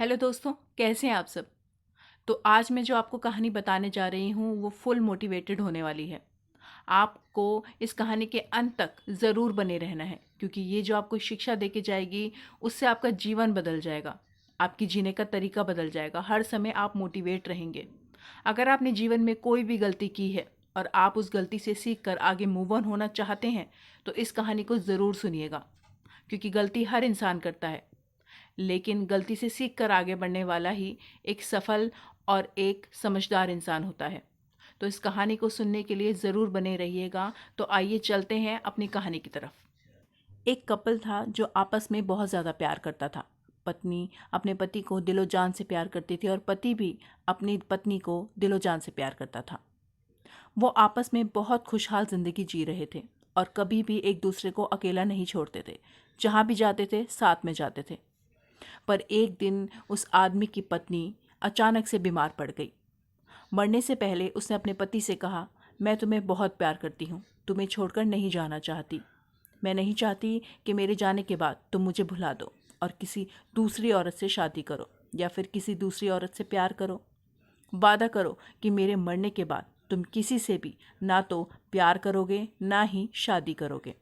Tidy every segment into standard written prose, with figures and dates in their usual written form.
Hello दोस्तों, कैसे हैं आप सब। तो आज मैं जो आपको कहानी बताने जा रही हूँ वो फुल मोटिवेटेड होने वाली है। आपको इस कहानी के अंत तक ज़रूर बने रहना है, क्योंकि ये जो आपको शिक्षा दे के जाएगी उससे आपका जीवन बदल जाएगा। आपकी जीने का तरीका बदल जाएगा। हर समय आप मोटिवेट रहेंगे। अगर आपने जीवन में कोई भी गलती की है और आप उस गलती से सीख कर आगे मूव ऑन होना चाहते हैं तो इस कहानी को ज़रूर सुनिएगा, क्योंकि गलती हर इंसान करता है, लेकिन गलती से सीख कर आगे बढ़ने वाला ही एक सफल और एक समझदार इंसान होता है। तो इस कहानी को सुनने के लिए ज़रूर बने रहिएगा। तो आइए चलते हैं अपनी कहानी की तरफ। एक कपल था जो आपस में बहुत ज़्यादा प्यार करता था। पत्नी अपने पति को दिलो जान से प्यार करती थी और पति भी अपनी पत्नी को दिलो जान से प्यार करता था। वो आपस में बहुत खुशहाल ज़िंदगी जी रहे थे और कभी भी एक दूसरे को अकेला नहीं छोड़ते थे। जहाँ भी जाते थे साथ में जाते थे। पर एक दिन उस आदमी की पत्नी अचानक से बीमार पड़ गई। मरने से पहले उसने अपने पति से कहा, मैं तुम्हें बहुत प्यार करती हूँ, तुम्हें छोड़कर नहीं जाना चाहती। मैं नहीं चाहती कि मेरे जाने के बाद तुम मुझे भुला दो और किसी दूसरी औरत से शादी करो या फिर किसी दूसरी औरत से प्यार करो। वादा करो कि मेरे मरने के बाद तुम किसी से भी ना तो प्यार करोगे ना ही शादी करोगे,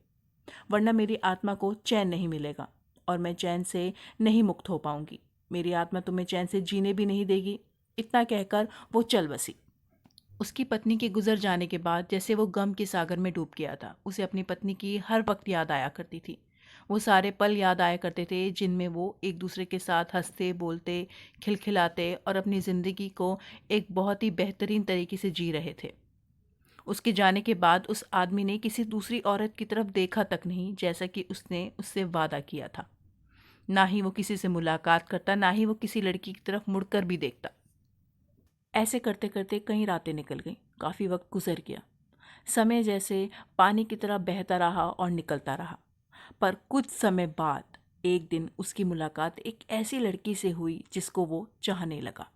वरना मेरी आत्मा को चैन नहीं मिलेगा और मैं चैन से नहीं मुक्त हो पाऊंगी। मेरी आत्मा तुम्हें चैन से जीने भी नहीं देगी। इतना कहकर वो चल बसी। उसकी पत्नी के गुजर जाने के बाद जैसे वो गम के सागर में डूब गया था। उसे अपनी पत्नी की हर वक्त याद आया करती थी। वो सारे पल याद आया करते थे जिनमें वो एक दूसरे के साथ हंसते बोलते खिलखिलाते और अपनी ज़िंदगी को एक बहुत ही बेहतरीन तरीके से जी रहे थे। उसके जाने के बाद उस आदमी ने किसी दूसरी औरत की तरफ देखा तक नहीं, जैसा कि उसने उससे वादा किया था। ना ही वो किसी से मुलाकात करता, ना ही वो किसी लड़की की तरफ मुड़कर भी देखता। ऐसे करते करते कई रातें निकल गईं। काफ़ी वक्त गुजर गया। समय जैसे पानी की तरह बहता रहा और निकलता रहा। पर कुछ समय बाद एक दिन उसकी मुलाकात एक ऐसी लड़की से हुई जिसको वो चाहने लगा।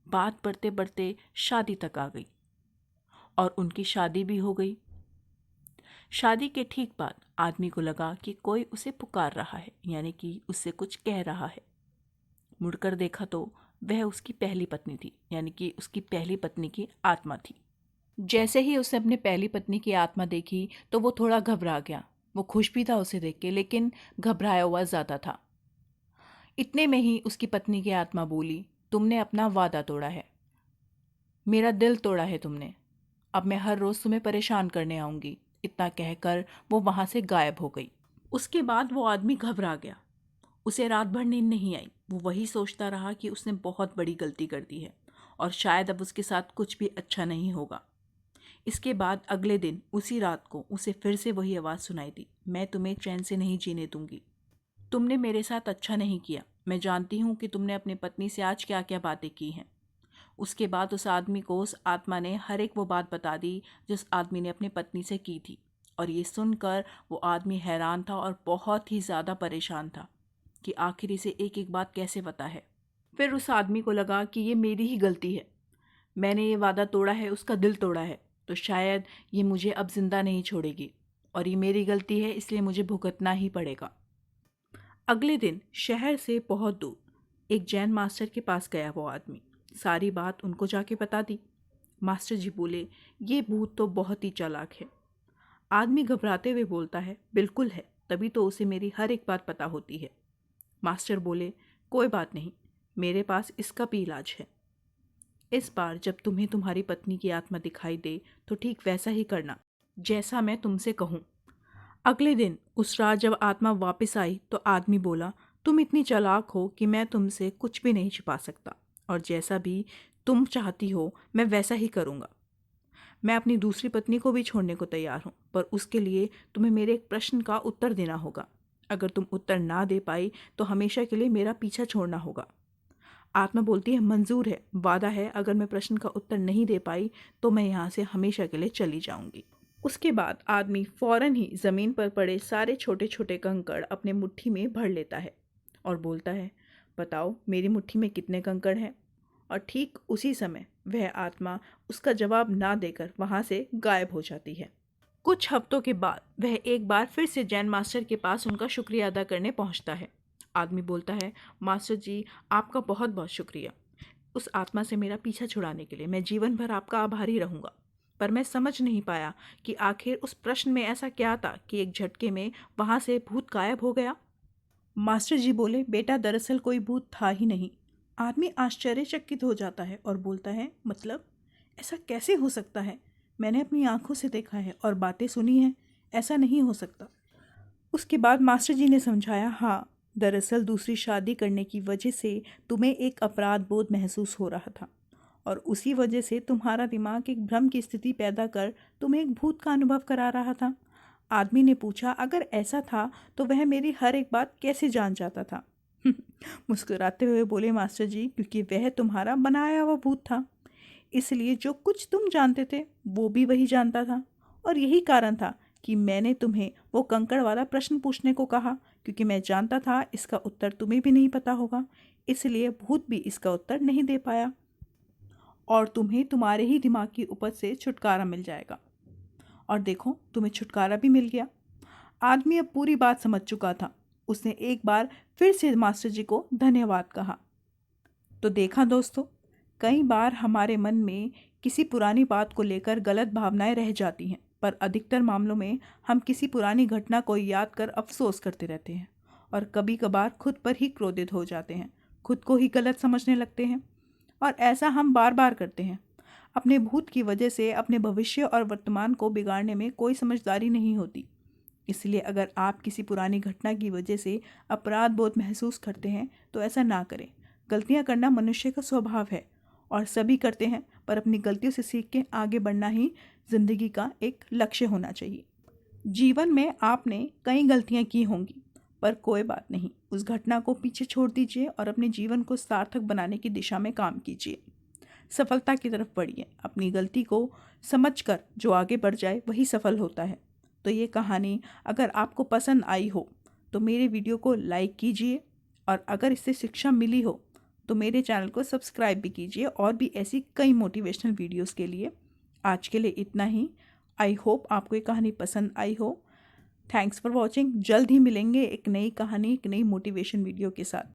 बात बढ़ते बढ़ते शादी तक आ गई और उनकी शादी भी हो गई। शादी के ठीक बाद आदमी को लगा कि कोई उसे पुकार रहा है, यानी कि उससे कुछ कह रहा है। मुड़कर देखा तो वह उसकी पहली पत्नी थी, यानी कि उसकी पहली पत्नी की आत्मा थी। जैसे ही उसने अपनी पहली पत्नी की आत्मा देखी तो वो थोड़ा घबरा गया। वो खुश भी था उसे देख के, लेकिन घबराया हुआ ज़्यादा था। इतने में ही उसकी पत्नी की आत्मा बोली, तुमने अपना वादा तोड़ा है, मेरा दिल तोड़ा है तुमने। अब मैं हर रोज़ तुम्हें परेशान करने आऊँगी। इतना कहकर वो वहाँ से गायब हो गई। उसके बाद वो आदमी घबरा गया। उसे रात भर नींद नहीं आई। वो वही सोचता रहा कि उसने बहुत बड़ी गलती कर दी है और शायद अब उसके साथ कुछ भी अच्छा नहीं होगा। इसके बाद अगले दिन उसी रात को उसे फिर से वही आवाज़ सुनाई दी, मैं तुम्हें चैन से नहीं जीने दूंगी। तुमने मेरे साथ अच्छा नहीं किया। मैं जानती हूँ कि तुमने अपनी पत्नी से आज क्या क्या बातें की हैं। उसके बाद उस आदमी को उस आत्मा ने हर एक वो बात बता दी जिस आदमी ने अपनी पत्नी से की थी। और ये सुनकर वो आदमी हैरान था और बहुत ही ज़्यादा परेशान था कि आखिर इसे एक एक बात कैसे पता है। फिर उस आदमी को लगा कि ये मेरी ही गलती है। मैंने ये वादा तोड़ा है, उसका दिल तोड़ा है, तो शायद ये मुझे अब जिंदा नहीं छोड़ेगी और ये मेरी गलती है, इसलिए मुझे भुगतना ही पड़ेगा। अगले दिन शहर से बहुत दूर एक जैन मास्टर के पास गया वो आदमी। सारी बात उनको जाके बता दी। मास्टर जी बोले, ये भूत तो बहुत ही चालाक है। आदमी घबराते हुए बोलता है, बिल्कुल है, तभी तो उसे मेरी हर एक बात पता होती है। मास्टर बोले, कोई बात नहीं, मेरे पास इसका भी इलाज है। इस बार जब तुम्हें तुम्हारी पत्नी की आत्मा दिखाई दे तो ठीक वैसा ही करना जैसा मैं तुमसे कहूँ। अगले दिन उस रात जब आत्मा वापस आई तो आदमी बोला, तुम इतनी चालाक हो कि मैं तुमसे कुछ भी नहीं छिपा सकता और जैसा भी तुम चाहती हो मैं वैसा ही करूँगा। मैं अपनी दूसरी पत्नी को भी छोड़ने को तैयार हूँ, पर उसके लिए तुम्हें मेरे एक प्रश्न का उत्तर देना होगा। अगर तुम उत्तर ना दे पाई तो हमेशा के लिए मेरा पीछा छोड़ना होगा। आत्मा बोलती है, मंजूर है, वादा है, अगर मैं प्रश्न का उत्तर नहीं दे पाई तो मैं यहाँ से हमेशा के लिए चली जाऊंगी। उसके बाद आदमी फौरन ही जमीन पर पड़े सारे छोटे छोटे कंकड़ अपने मुट्ठी में भर लेता है और बोलता है, बताओ मेरी मुट्ठी में कितने कंकड़ हैं। और ठीक उसी समय वह आत्मा उसका जवाब ना देकर वहाँ से गायब हो जाती है। कुछ हफ्तों के बाद वह एक बार फिर से जैन मास्टर के पास उनका शुक्रिया अदा करने पहुँचता है। आदमी बोलता है, मास्टर जी आपका बहुत बहुत शुक्रिया उस आत्मा से मेरा पीछा छुड़ाने के लिए। मैं जीवन भर आपका आभारी रहूंगा। पर मैं समझ नहीं पाया कि आखिर उस प्रश्न में ऐसा क्या था कि एक झटके में वहां से भूत गायब हो गया। मास्टर जी बोले, बेटा दरअसल कोई भूत था ही नहीं। आदमी आश्चर्यचकित हो जाता है और बोलता है, मतलब ऐसा कैसे हो सकता है? मैंने अपनी आंखों से देखा है और बातें सुनी हैं, ऐसा नहीं हो सकता। उसके बाद मास्टर जी ने समझाया, हाँ दरअसल दूसरी शादी करने की वजह से तुम्हें एक अपराध बोध महसूस हो रहा था और उसी वजह से तुम्हारा दिमाग एक भ्रम की स्थिति पैदा कर तुम्हें एक भूत का अनुभव करा रहा था। आदमी ने पूछा, अगर ऐसा था तो वह मेरी हर एक बात कैसे जान जाता था? मुस्कुराते हुए बोले मास्टर जी, क्योंकि वह तुम्हारा बनाया हुआ भूत था, इसलिए जो कुछ तुम जानते थे वो भी वही जानता था। और यही कारण था कि मैंने तुम्हें वो कंकड़ वाला प्रश्न पूछने को कहा, क्योंकि मैं जानता था इसका उत्तर तुम्हें भी नहीं पता होगा, इसलिए भूत भी इसका उत्तर नहीं दे पाया और तुम्हें तुम्हारे ही दिमाग की उपज से छुटकारा मिल जाएगा। और देखो, तुम्हें छुटकारा भी मिल गया। आदमी अब पूरी बात समझ चुका था। उसने एक बार फिर से मास्टर जी को धन्यवाद कहा। तो देखा दोस्तों, कई बार हमारे मन में किसी पुरानी बात को लेकर गलत भावनाएं रह जाती हैं, पर अधिकतर मामलों में हम किसी पुरानी घटना को याद कर अफसोस करते रहते हैं और कभी कभार खुद पर ही क्रोधित हो जाते हैं, खुद को ही गलत समझने लगते हैं। और ऐसा हम बार बार करते हैं। अपने भूत की वजह से अपने भविष्य और वर्तमान को बिगाड़ने में कोई समझदारी नहीं होती। इसलिए अगर आप किसी पुरानी घटना की वजह से अपराध बोध महसूस करते हैं तो ऐसा ना करें। गलतियां करना मनुष्य का स्वभाव है और सभी करते हैं, पर अपनी गलतियों से सीख के आगे बढ़ना ही जिंदगी का एक लक्ष्य होना चाहिए। जीवन में आपने कई गलतियां की होंगी, पर कोई बात नहीं, उस घटना को पीछे छोड़ दीजिए और अपने जीवन को सार्थक बनाने की दिशा में काम कीजिए। सफलता की तरफ बढ़िए। अपनी गलती को समझकर जो आगे बढ़ जाए वही सफल होता है। तो ये कहानी अगर आपको पसंद आई हो तो मेरे वीडियो को लाइक कीजिए और अगर इससे शिक्षा मिली हो तो मेरे चैनल को सब्सक्राइब भी कीजिए और भी ऐसी कई मोटिवेशनल वीडियोस के लिए। आज के लिए इतना ही। आई होप आपको ये कहानी पसंद आई हो। Thanks for watching. जल्द ही मिलेंगे एक नई कहानी, एक नई मोटिवेशन वीडियो के साथ।